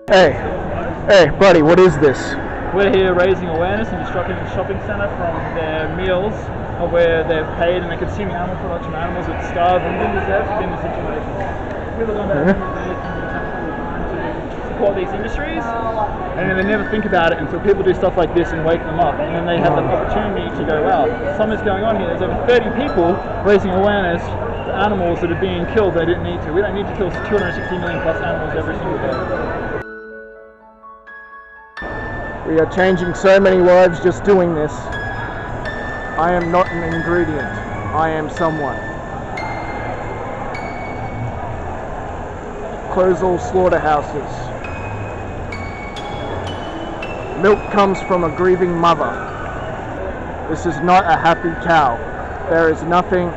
Hey, buddy, what is this? We're here raising awareness and disrupting the shopping centre from their meals where they're paid and they're consuming animal products from animals that starve and didn't deserve to be in this situation. People don't know to support these industries, and then they never think about it until people do stuff like this and wake them up, and then they have the opportunity to go, wow, something's going on here. There's over 30 people raising awareness for animals that are being killed they didn't need to. We don't need to kill 260 million plus animals every single day. We are changing so many lives just doing this. I am not an ingredient. I am someone. Close all slaughterhouses. Milk comes from a grieving mother. This is not a happy cow. There is nothing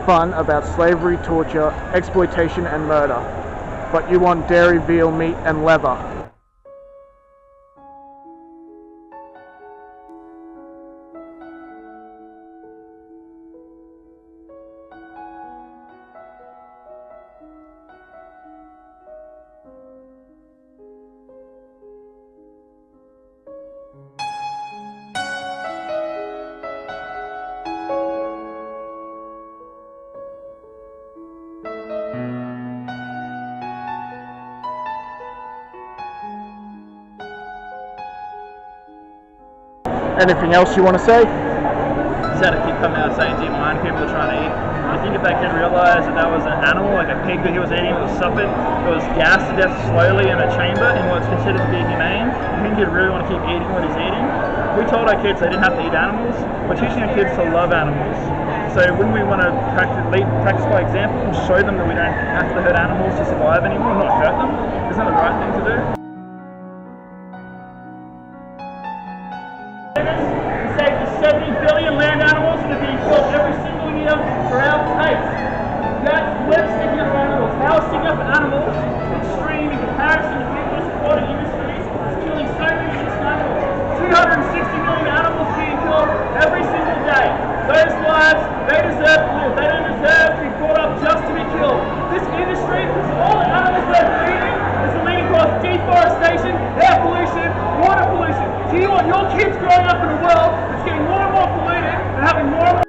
fun about slavery, torture, exploitation and murder. But you want dairy, veal, meat and leather. Anything else you want to say? Just had a kid come out saying, do you mind people are trying to eat? I think if that kid realised that that was an animal, like a pig that he was eating that was suffered, that was gassed to death slowly in a chamber in what's considered to be humane, I think he'd really want to keep eating what he's eating. We told our kids they didn't have to eat animals. We're teaching our kids to love animals. So wouldn't we want to practice by example and show them that we don't have to hurt animals to survive anymore, not hurt them? Isn't that the right thing to do? Save the 70 billion land animals that are being killed every single year for our taste. We're sticking up for animals. Our sticking up for animals is extreme in comparison to people supporting industries that's killing so many innocent animals. 260 million animals being killed every single day. Those lives, they deserve to live. They don't deserve to be brought up just to be killed. This industry, all the animals they're breeding, is the leading cause of deforestation, air pollution, water pollution. Do you want your kids growing up in a world that's getting more and more polluted and having more and more